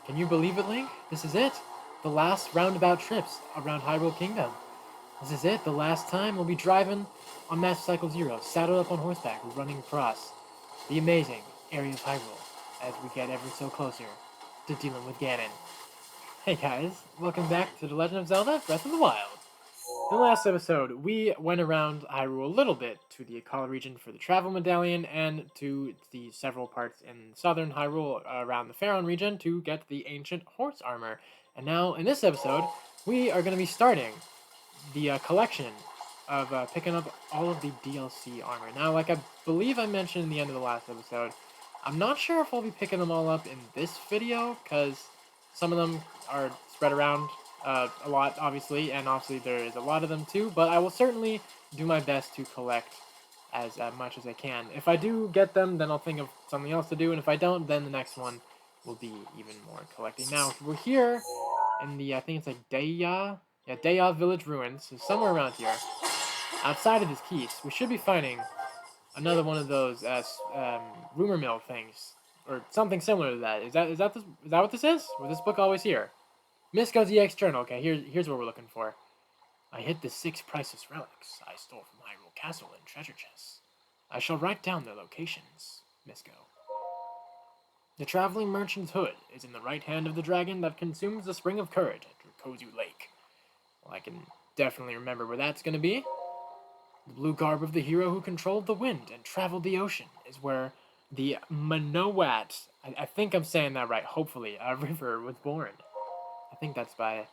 Can you believe it, Link? This is it. The last roundabout trips around Hyrule Kingdom. This is it. The last time we'll be driving on Master Cycle Zero, saddled up on horseback, running across the amazing area of Hyrule as we get ever so closer to dealing with Ganon. Hey guys, welcome back to The Legend of Zelda Breath of the Wild. In the last episode, we went around Hyrule a little bit to the Akala region for the travel medallion and to the several parts in southern Hyrule around the Faron region to get the ancient horse armor. And now, in this episode, we are going to be starting the collection of picking up all of the DLC armor. Now, like I believe I mentioned in the end of the last episode, I'm not sure if I'll be picking them all up in this video, because some of them are spread around a lot, obviously, and obviously there is a lot of them too, but I will certainly do my best to collect as much as I can. If I do get them, then I'll think of something else to do, and if I don't, then the next one will be even more collecting. Now, we're here in the, I think it's like Dea Village Ruins, so somewhere around here. Outside of this keys, we should be finding another one of those rumor mill things, or something similar to that. Is that what this is? Was this book always here? Misko's EX Journal. Okay, here's what we're looking for. I hid the 6 priceless relics I stole from Hyrule Castle in treasure chests. I shall write down their locations. Misko. The traveling merchant's hood is in the right hand of the dragon that consumes the spring of courage at Dracozu Lake. Well, I can definitely remember where that's going to be. The blue garb of the hero who controlled the wind and traveled the ocean is where the Manowat, I think I'm saying that right, hopefully, river was born. I think that's by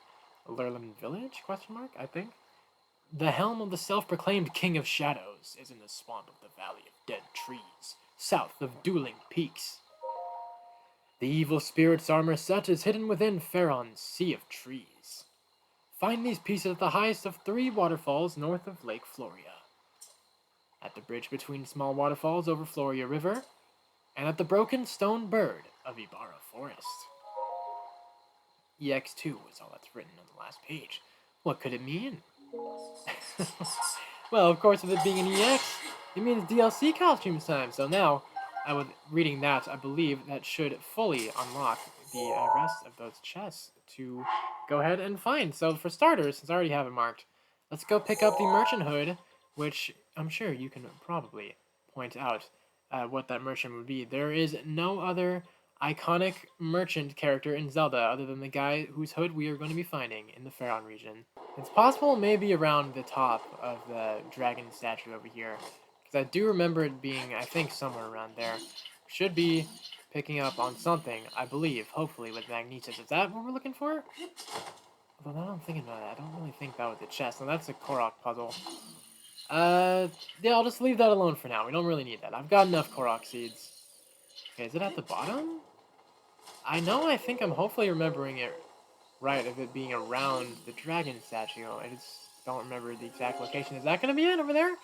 Lurlin Village, question mark, I think. The helm of the self-proclaimed King of Shadows is in the swamp of the Valley of Dead Trees, south of Dueling Peaks. The evil spirit's armor set is hidden within Faron's Sea of Trees. Find these pieces at the highest of 3 waterfalls north of Lake Floria. At the bridge between small waterfalls over Floria River, and at the broken stone bird of Ibarra Forest. EX2 is all that's written on the last page. What could it mean? Well, of course, with it being an EX, it means DLC costumes time. So now, with reading that, I believe that should fully unlock the rest of those chests to go ahead and find. So for starters, since I already have it marked, let's go pick up the Merchant Hood, which I'm sure you can probably point out what that merchant would be. There is no other iconic merchant character in Zelda other than the guy whose hood we are going to be finding in the Faron region. It's possible maybe around the top of the dragon statue over here, because I do remember it being, I think, somewhere around there. Should be picking up on something, I believe, hopefully with Magnesis. Is that what we're looking for? Although now I'm thinking about it, I don't really think that was the chest. Now that's a Korok puzzle. Yeah, I'll just leave that alone for now. We don't really need that. I've got enough Korok seeds. Okay, is it at the bottom? I think I'm hopefully remembering it right, of it being around the dragon statue. I just don't remember the exact location. Is that going to be it over there?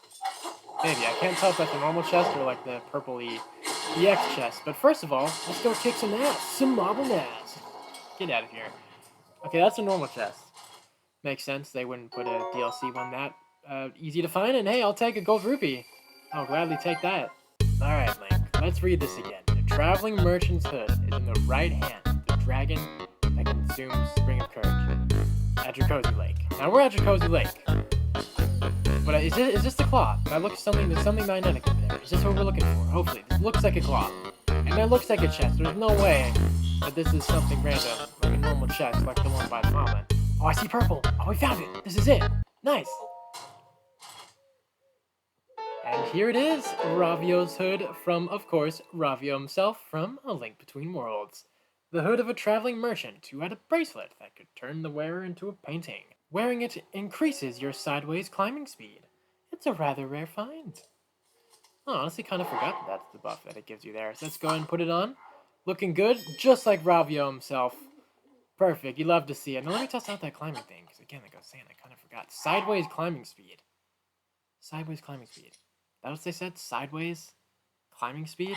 Maybe. I can't tell if that's a normal chest or like the purpley EX chest. But first of all, let's go kick some ass. Some marble ass. Get out of here. Okay, that's a normal chest. Makes sense. They wouldn't put a DLC one that easy to find. And hey, I'll take a gold rupee. I'll gladly take that. Alright, Link. Let's read this again. The traveling merchant's hood is in the right hand of the dragon that consumes Spring of Courage at Dracozu Lake. Now we're at Dracozu Lake. But is this the claw? I look something. There's something magnetic over there. Is this what we're looking for? Hopefully, this looks like a claw, and that looks like a chest. There's no way that this is something random, like a normal chest, like the one by the mama. Oh, I see purple. Oh, we found it. This is it. Nice. And here it is, Ravios Hood from, of course, Ravio himself from A Link Between Worlds. The hood of a traveling merchant who had a bracelet that could turn the wearer into a painting. Wearing it increases your sideways climbing speed. It's a rather rare find. Oh, I honestly kind of forgot that that's the buff that it gives you there. So let's go ahead and put it on. Looking good, just like Ravio himself. Perfect, you love to see it. Now let me test out that climbing thing, because again, like I was saying, I kind of forgot. Sideways climbing speed. Sideways climbing speed. That what they said? Sideways climbing speed?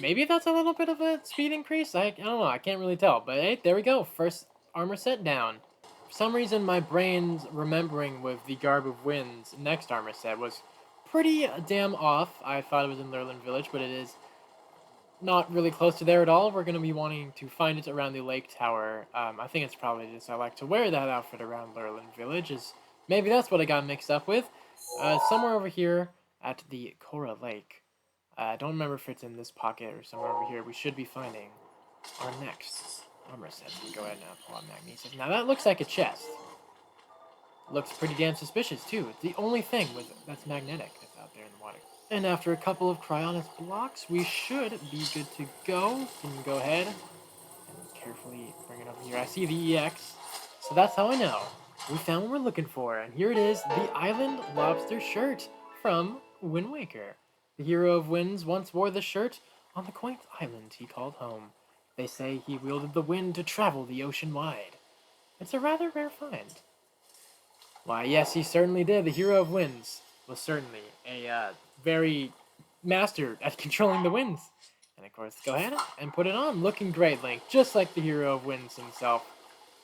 Maybe that's a little bit of a speed increase? I don't know, I can't really tell. But hey, there we go. First armor set down. For some reason, my brain's remembering with the Garb of Wind's next armor set was pretty damn off. I thought it was in Lurlin Village, but it is not really close to there at all. We're going to be wanting to find it around the lake tower. I think it's probably just I like to wear that outfit around Lurlin Village. Maybe that's what I got mixed up with. Somewhere over here at the Korra Lake. I don't remember if it's in this pocket or somewhere over here. We should be finding our next armor set. We go ahead and pull out Magnesis. Now that looks like a chest. Looks pretty damn suspicious too. It's the only thing that's magnetic that's out there in the water. And after a couple of Cryonis blocks, we should be good to go. Can you go ahead and carefully bring it over here? I see the EX, so that's how I know. We found what we're looking for, and here it is, the Island Lobster shirt from Wind Waker. The hero of winds once wore the shirt on the quaint island he called home. They say he wielded the wind to travel the ocean wide. It's a rather rare find. Why, yes, he certainly did. The hero of winds was certainly a very master at controlling the winds. And of course, go ahead and put it on. Looking great, Link, just like the hero of winds himself.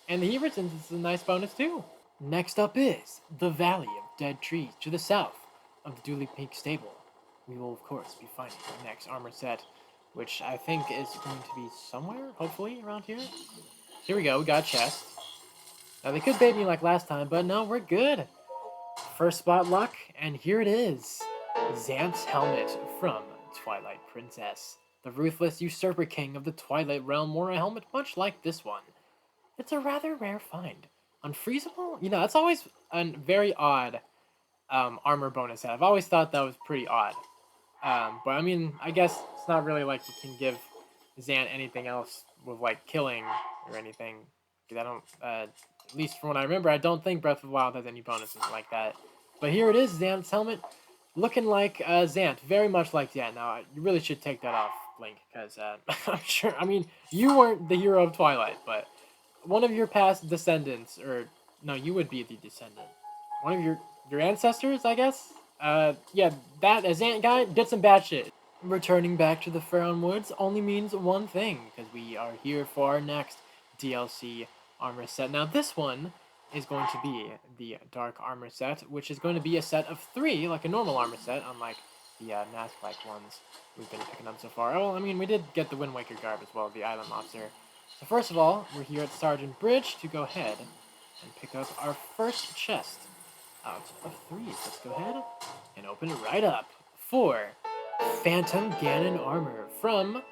And the Evertons is a nice bonus too. Next up is the Valley of Dead Trees to the south of the Dooley Peak Stable. We will, of course, be finding our next armor set, which I think is going to be somewhere, hopefully, around here. Here we go, we got a chest. Now, they could bait me like last time, but no, we're good. First spot luck, and here it is. Zance Helmet from Twilight Princess. The ruthless usurper king of the Twilight Realm wore a helmet much like this one. It's a rather rare find. Unfreezable? You know, that's always a very odd armor bonus set. I've always thought that was pretty odd. But I mean, I guess it's not really like you can give Zant anything else with like killing or anything. Because I don't, at least from what I remember, I don't think Breath of the Wild has any bonuses like that. But here it is, Zant's helmet, looking like Zant, very much like Zant. Now, you really should take that off, Link, because I'm sure, I mean, you weren't the hero of Twilight, but one of your past descendants, or no, you would be the descendant. One of your ancestors, I guess? Yeah, that Zant guy did some bad shit. Returning back to the Faron Woods only means one thing, because we are here for our next DLC armor set. Now this one is going to be the Dark Armor set, which is going to be a set of 3, like a normal armor set, unlike the mask-like ones we've been picking up so far. Oh, I mean, we did get the Wind Waker garb as well, the Island Lobster. So first of all, we're here at Sergeant Bridge to go ahead and pick up our first chest out of 3. Let's go ahead and open it right up for Phantom Ganon armor from,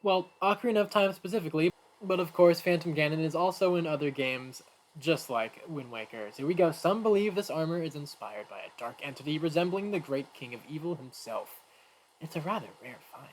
well, Ocarina of Time specifically, but of course Phantom Ganon is also in other games just like Wind Waker. So here we go. Some believe this armor is inspired by a dark entity resembling the great king of evil himself. It's a rather rare find.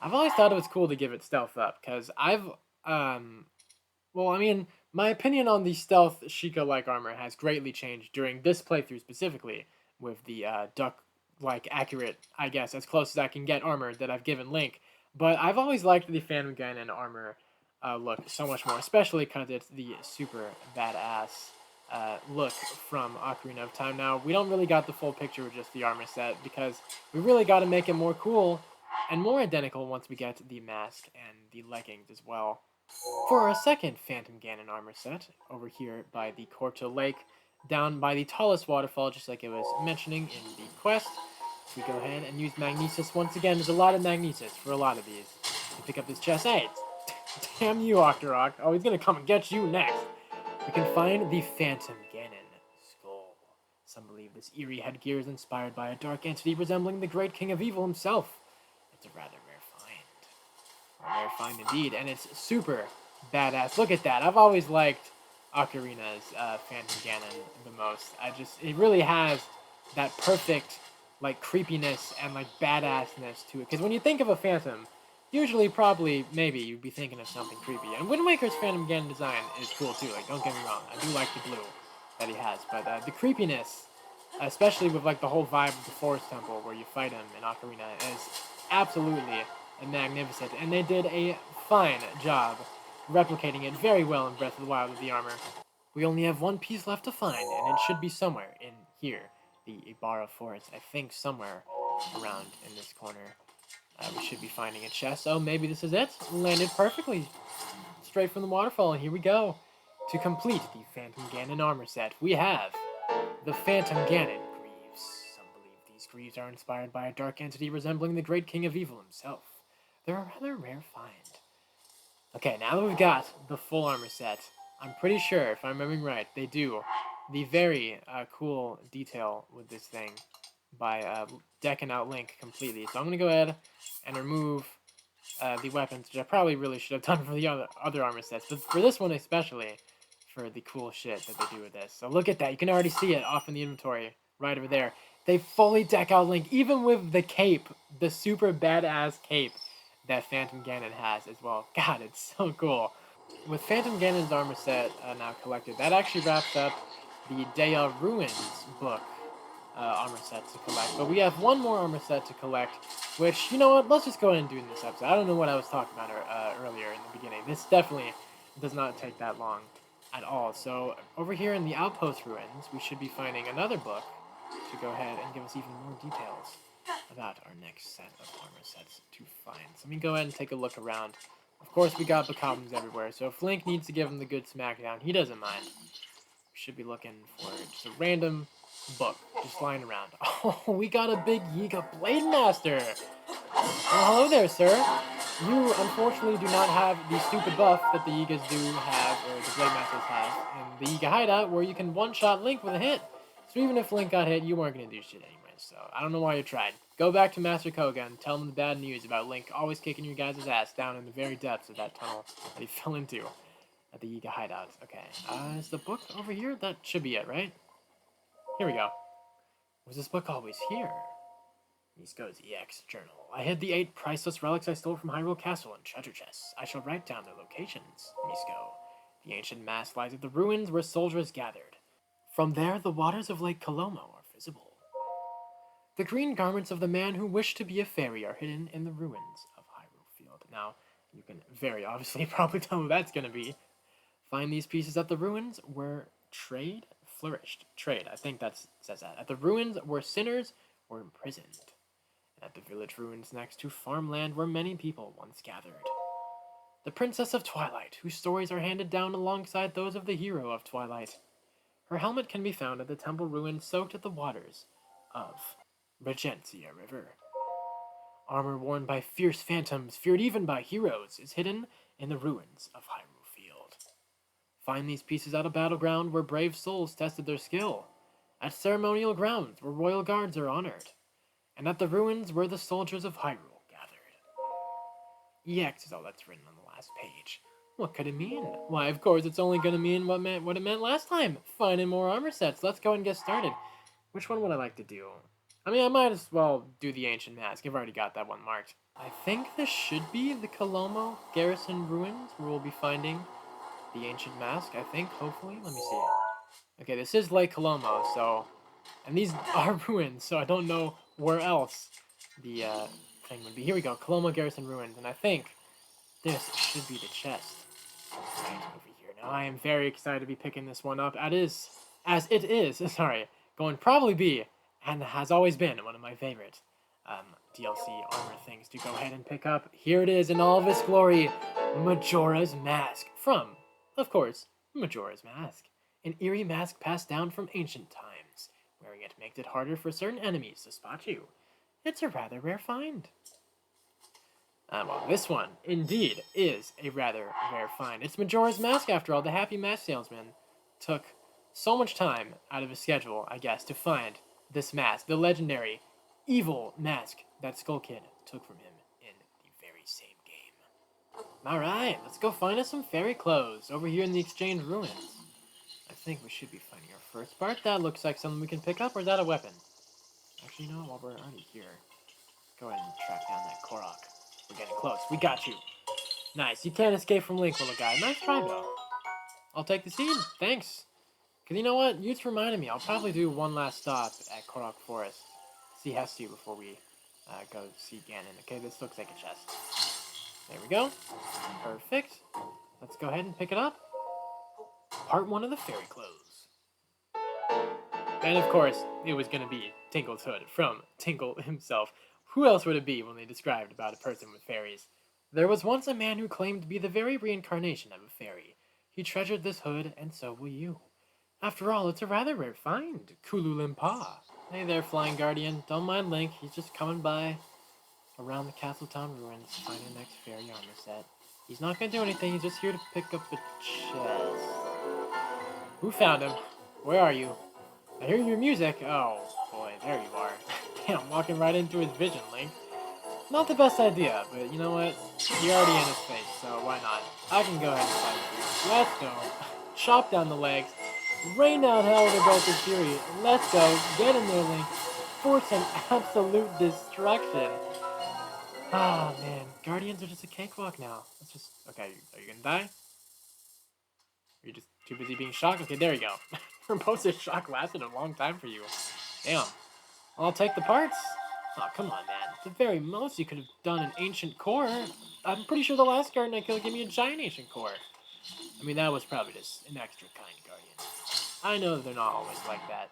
I've always thought it was cool to give it stealth up, because well, I mean, my opinion on the stealth Sheikah-like armor has greatly changed during this playthrough specifically, with the duck-like accurate, I guess, as close as I can get armor that I've given Link. But I've always liked the Phantom Ganon armor look so much more, especially because it's the super badass look from Ocarina of Time. Now, we don't really got the full picture with just the armor set, because we really got to make it more cool and more identical once we get the mask and the leggings as well. For our second Phantom Ganon armor set, over here by the Korto Lake, down by the tallest waterfall, just like it was mentioning in the quest, we go ahead and use Magnesis once again. There's a lot of Magnesis for a lot of these. To pick up this chest. Hey, damn you, Octorok. Oh, he's gonna come and get you next. We can find the Phantom Ganon skull. Some believe this eerie headgear is inspired by a dark entity resembling the great king of evil himself. It's a rather rare find. A rare find indeed, and it's super badass. Look at that. I've always liked Ocarina's Phantom Ganon the most. It really has that perfect, like, creepiness and, like, badassness to it. Because when you think of a Phantom, usually, probably, maybe, you'd be thinking of something creepy. And Wind Waker's Phantom Ganon design is cool, too. Like, don't get me wrong. I do like the blue that he has. But the creepiness, especially with, like, the whole vibe of the Forest Temple where you fight him in Ocarina, is absolutely magnificent. And they did a fine job replicating it very well in Breath of the Wild with the armor. We only have one piece left to find, and it should be somewhere in here. The Ibarra Forest, I think somewhere around in this corner. We should be finding a chest. Oh, maybe this is it. Landed perfectly. Straight from the waterfall, and here we go. To complete the Phantom Ganon armor set, we have the Phantom Ganon Greaves. Some believe these Greaves are inspired by a dark entity resembling the great king of evil himself. they're a rather rare find. Okay, now that we've got the full armor set, I'm pretty sure, if I'm remembering right, they do the very cool detail with this thing by decking out Link completely. So I'm going to go ahead and remove the weapons, which I probably really should have done for the other armor sets, but for this one especially, for the cool shit that they do with this. So look at that. You can already see it off in the inventory right over there. They fully deck out Link, even with the cape, the super badass cape that Phantom Ganon has as well. God, it's so cool. With Phantom Ganon's armor set now collected, that actually wraps up the Dea Ruins book armor set to collect. But we have one more armor set to collect, which, you know what, let's just go ahead and do in this episode. I don't know what I was talking about earlier in the beginning. This definitely does not take that long at all. So over here in the Outpost Ruins, we should be finding another book to go ahead and give us even more details about our next set of armor sets to find. So let me go ahead and take a look around. Of course, we got Bacabums everywhere, so if Link needs to give him the good smackdown, he doesn't mind. We should be looking for just a random book just lying around. Oh, we got a big Yiga Blade Master! Well, hello there, sir. You, unfortunately, do not have the stupid buff that the Yigas do have, or the Blade Masters have, in the Yiga Hideout, where you can one-shot Link with a hit. So even if Link got hit, you weren't going to do shit anyway, so I don't know why you tried. Go back to Master Koga and tell him the bad news about Link always kicking your guys' ass down in the very depths of that tunnel that he fell into at the Yiga Hideout. Okay, is the book over here? That should be it, right? Here we go. Was this book always here? Misko's EX Journal. I hid the 8 priceless relics I stole from Hyrule Castle in treasure chests. I shall write down their locations. Misko. The ancient mask lies at the ruins where soldiers gathered. From there, the waters of Lake Kolomo are visible. The green garments of the man who wished to be a fairy are hidden in the ruins of Hyrule Field. Now, you can very obviously probably tell who that's going to be. Find these pieces at the ruins where trade flourished. Trade, I think that says that. At the ruins where sinners were imprisoned. And at the village ruins next to farmland where many people once gathered. The Princess of Twilight, whose stories are handed down alongside those of the hero of Twilight. Her helmet can be found at the temple ruins soaked at the waters of Regentia River. Armor worn by fierce phantoms, feared even by heroes, is hidden in the ruins of Hyrule Field. Find these pieces at a battleground where brave souls tested their skill, at ceremonial grounds where royal guards are honored, and at the ruins where the soldiers of Hyrule gathered. EX is all that's written on the last page. What could it mean? Why, of course, it's only going to mean what it meant last time. Finding more armor sets. Let's go and get started. Which one would I like to do? I mean, I might as well do the Ancient Mask. I've already got that one marked. I think this should be the Kolomo Garrison Ruins, where we'll be finding the Ancient Mask, I think, hopefully. Let me see. Okay, this is Lake Kolomo, so... And these are ruins, so I don't know where else the thing would be. Here we go, Kolomo Garrison Ruins, and I think this should be the chest. Right over here. Now, I am very excited to be picking this one up. As it is, going to probably be, and has always been, one of my favorite DLC armor things to go ahead and pick up. Here it is in all of its glory, Majora's Mask. From, of course, Majora's Mask. An eerie mask passed down from ancient times. Wearing it makes it harder for certain enemies to spot you. It's a rather rare find. Well, this one, indeed, is a rather rare find. It's Majora's Mask, after all. The Happy Mask Salesman took so much time out of his schedule, I guess, to find this mask. The legendary, evil mask that Skull Kid took from him in the very same game. Alright, let's go find us some fairy clothes over here in the Exchange Ruins. I think we should be finding our first part. That looks like something we can pick up, or is that a weapon? Actually, you know what, while we're already here, go ahead and track down that Korok. We're getting close. We got you. Nice. You can't escape from Link, little guy. Nice try, though. I'll take the seed. Thanks. Because you know what? You just reminded me. I'll probably do one last stop at Korok Forest. See Hestu before we go see Ganon. Okay, this looks like a chest. There we go. Perfect. Let's go ahead and pick it up. Part 1 of the fairy clothes. And of course, it was going to be Tingles Hood from Tingle himself. Who else would it be when they described about a person with fairies? There was once a man who claimed to be the very reincarnation of a fairy. He treasured this hood, and so will you. After all, it's a rather rare find. Kulu Limpa. Hey there, Flying Guardian. Don't mind Link, he's just coming by. around the Castle Town ruins to find your next fairy armor set. He's not gonna do anything, he's just here to pick up a chest. Who found him? Where are you? I hear your music. Oh, boy, there you are. Damn, walking right into his vision, Link. Not the best idea, but you know what? You're already in his face, so why not? I can go ahead and fight you. Let's go. Chop down the legs. Rain out hell with a bolt of fury. Let's go. Get in there, Link. For some absolute destruction. Ah, man. Guardians are just a cakewalk now. Let's just... Okay, are you gonna die? Are you just too busy being shocked? Okay, there you go. Repulsive shock lasted a long time for you. Damn. I'll take the parts. Oh, come on, man. The very most you could have done an ancient core. I'm pretty sure the last Guardian I killed gave me a giant ancient core. I mean, that was probably just an extra kind Guardian. I know that they're not always like that.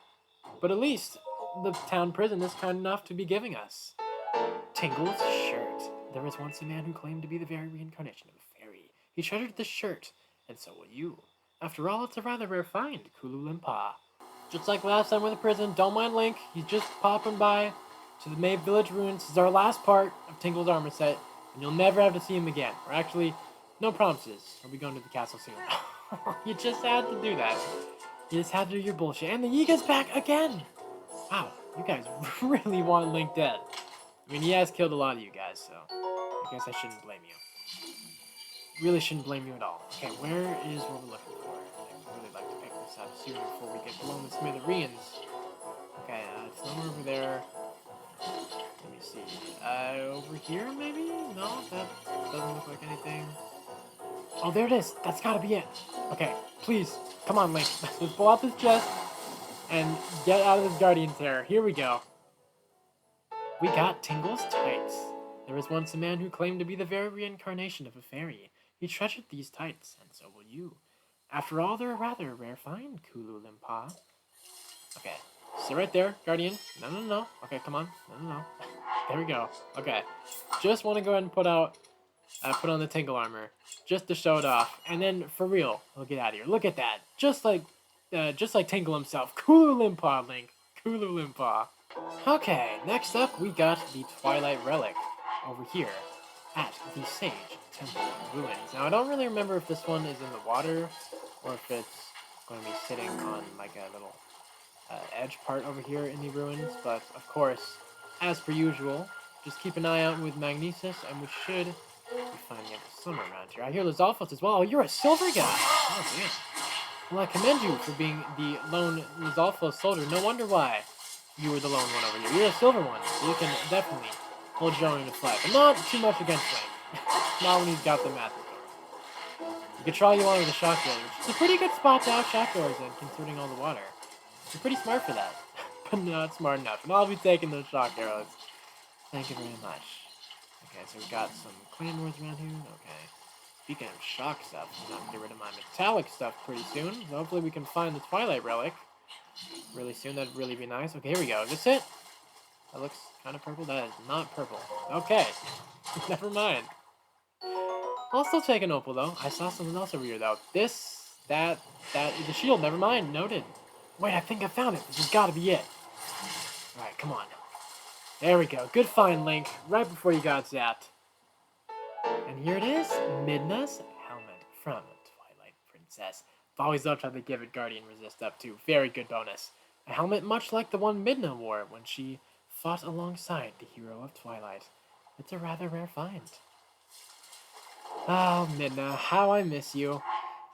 But at least the town prison is kind enough to be giving us Tingles Shirt. There was once a man who claimed to be the very reincarnation of a fairy. He treasured this shirt, and so will you. After all, it's a rather rare find, Kulu-Limpa. Just like last time with the prison, don't mind Link. He's just popping by to the Maeve Village Ruins. This is our last part of Tingle's armor set, and you'll never have to see him again. Or actually, no promises. We'll be going to the castle soon. You just had to do that. You just had to do your bullshit. And the Yiga's back again! Wow, you guys really want Link dead. I mean, he has killed a lot of you guys, so I guess I shouldn't blame you. Really shouldn't blame you at all. Okay, where is what we're looking for? I'd really like to pick this up soon before we get blown to smithereens. Okay, it's nowhere over there. Let me see. Over here, maybe? No, that doesn't look like anything. Oh, there it is. That's gotta be it. Okay, please. Come on, Link. Let's pull out this chest and get out of this Guardian's hair. Here we go. We got Tingles Tights. There was once a man who claimed to be the very reincarnation of a fairy. He treasured these tights, and so will you. After all, they're a rather rare find, Kulu-Limpa. Okay, sit right there, Guardian. No. Okay, come on. No. There we go. Okay, just want to go ahead and put on the Tingle armor, just to show it off, and then for real, we'll get out of here. Look at that, just like Tingle himself. Kulu-Limpa, Link. Kulu-Limpa. Okay, next up we got the Twilight Relic over here at the Sage Temple Ruins. Now, I don't really remember if this one is in the water or if it's going to be sitting on like a little edge part over here in the ruins, but of course, as per usual, just keep an eye out with Magnesis, and we should be finding out some around here. I hear Lizalfos as well. Oh, you're a silver guy! Oh, damn. Well, I commend you for being the lone Lizalfos soldier. No wonder why you were the lone one over here. You're a silver one, so you can definitely hold your own in the fight, but not too much against him. Not when he's got the massive sword. You can try you on with a shock doors, which is a pretty good spot to have shock doors in, considering all the water. You're pretty smart for that, but not smart enough. And I'll be taking those shock arrows. Thank you very much. Okay, so we've got some claymores around here. Okay. Speaking of shock stuff, I'm gonna get rid of my metallic stuff pretty soon. So hopefully we can find the Twilight Relic really soon. That'd really be nice. Okay, here we go. Is this it? That looks kind of purple. That is not purple. Okay. Never mind. I'll still take an opal, though. I saw something else over here, though. That is a shield. Never mind. Noted. Wait, I think I found it. This has got to be it. Alright, come on. There we go. Good find, Link. Right before you got zapped. And here it is. Midna's Helmet from Twilight Princess. I've always loved how they give it Guardian Resist up, too. Very good bonus. A helmet much like the one Midna wore when she fought alongside the hero of Twilight. It's a rather rare find. Oh, Midna, how I miss you.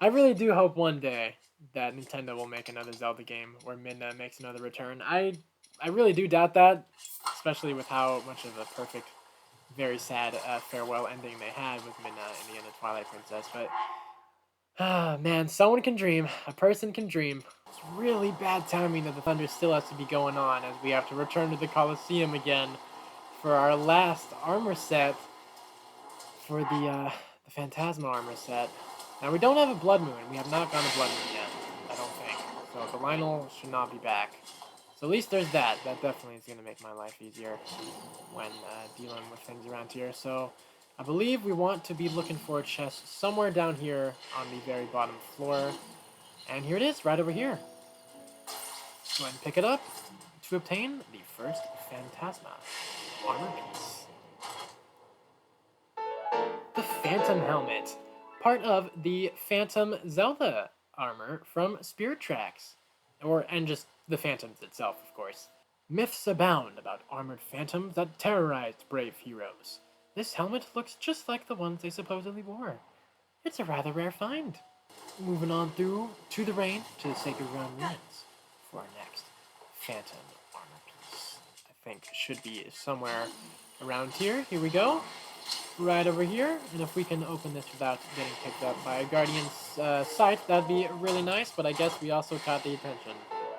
I really do hope one day that Nintendo will make another Zelda game where Midna makes another return. I really do doubt that, especially with how much of a perfect, very sad farewell ending they had with Midna in the end of Twilight Princess, but man, someone can dream. A person can dream. It's really bad timing that the Thunder still has to be going on as we have to return to the Colosseum again for our last armor set for the Phantasma armor set. Now, we don't have a Blood Moon. We have not gone to Blood Moon yet, I don't think. So the Lionel should not be back. So at least there's that. That definitely is going to make my life easier when dealing with things around here. So I believe we want to be looking for a chest somewhere down here on the very bottom floor. And here it is, right over here. Go ahead and pick it up to obtain the first Phantasma armor piece. Phantom Helmet, part of the Phantom Zelda armor from Spirit Tracks, and just the Phantoms itself, of course. Myths abound about armored phantoms that terrorized brave heroes. This helmet looks just like the ones they supposedly wore. It's a rather rare find. Moving on through to the rain, to the Sacred Realm Ruins, for our next Phantom armor piece. I think it should be somewhere around here. Here we go. Right over here. And if we can open this without getting picked up by a Guardian's sight, that'd be really nice. But I guess we also caught the attention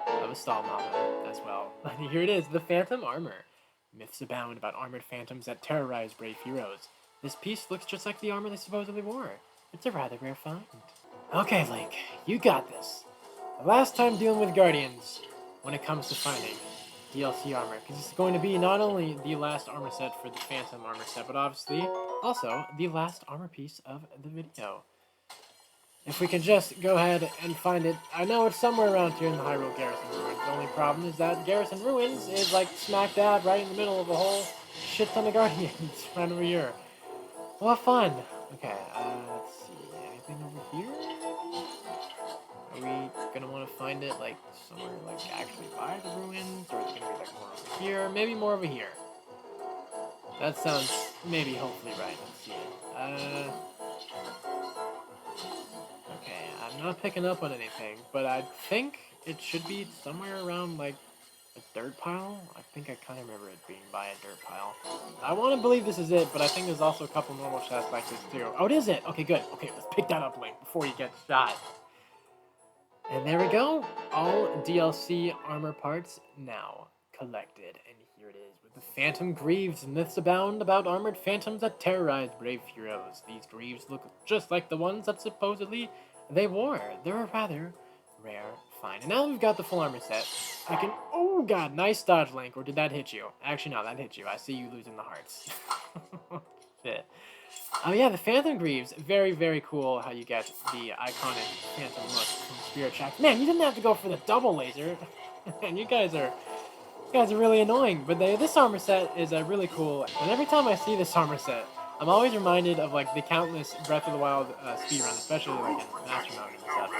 of a stall mama as well. Here it is, the Phantom armor. Myths abound about armored phantoms that terrorize brave heroes. This piece looks just like the armor they supposedly wore. It's a rather rare find. Okay, Link, you got this. The last time dealing with Guardians when it comes to finding DLC armor, because it's going to be not only the last armor set for the Phantom armor set, but obviously also the last armor piece of the video. If we can just go ahead and find it, I know it's somewhere around here in the Hyrule Garrison Ruins. The only problem is that Garrison Ruins is like smack dab right in the middle of a whole shit ton of Guardians right over here. We'll have fun. Okay, let's see. Anything over here? Are we gonna want to find it like somewhere like actually by the ruins, or is it gonna be like more over here? Maybe more over here. That sounds maybe hopefully right. Let's see. Okay, I'm not picking up on anything, but I think it should be somewhere around like a dirt pile. I think I kind of remember it being by a dirt pile. I want to believe this is it, but I think there's also a couple normal chests like this too. Oh, it is it! Okay, good. Okay, let's pick that up, Link, before you get shot. And there we go. All DLC armor parts now collected. And here it is with the Phantom Greaves. Myths abound about armored phantoms that terrorize brave heroes. These Greaves look just like the ones that supposedly they wore. They're a rather rare find. And now that we've got the full armor set, I can... Oh god, nice dodge, Link. Or did that hit you? Actually, no, that hit you. I see you losing the hearts. Shit. Oh yeah, the Phantom Greaves. Very, very cool how you get the iconic Phantom look from Spirit Tracks. Man, you didn't have to go for the double laser. Man, you guys are really annoying. But this armor set is really cool. And every time I see this armor set, I'm always reminded of like the countless Breath of the Wild speedruns, especially like in Master Mode and stuff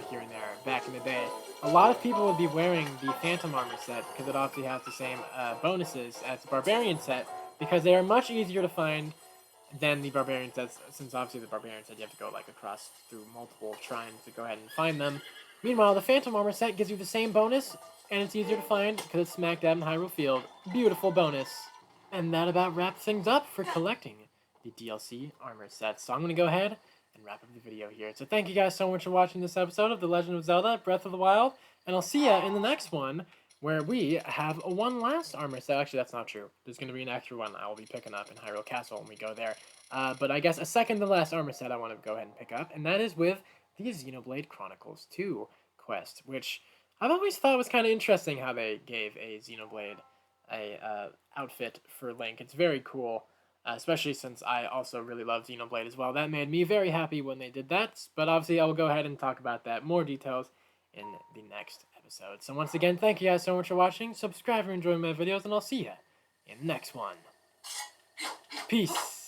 here and there back in the day. A lot of people would be wearing the Phantom armor set because it obviously has the same bonuses as the Barbarian set, because they are much easier to find than the Barbarian sets, since obviously the Barbarian set you have to go like across through multiple shrines to go ahead and find them. Meanwhile, the Phantom armor set gives you the same bonus, and it's easier to find because it's smack dab in Hyrule Field. Beautiful bonus. And that about wraps things up for collecting the DLC armor sets. So I'm going to go ahead and wrap up the video here. So thank you guys so much for watching this episode of The Legend of Zelda Breath of the Wild, and I'll see ya in the next one, where we have one last armor set. Actually, that's not true. There's going to be an extra one I will be picking up in Hyrule Castle when we go there. But I guess a second to last armor set I want to go ahead and pick up, and that is with the Xenoblade Chronicles 2 quest, which I've always thought was kind of interesting how they gave a Xenoblade outfit for Link. It's very cool, especially since I also really love Xenoblade as well. That made me very happy when they did that, but obviously I will go ahead and talk about that, more details, in the next episode. So once again, thank you guys so much for watching. Subscribe if you're enjoying my videos, and I'll see you in the next one. Peace.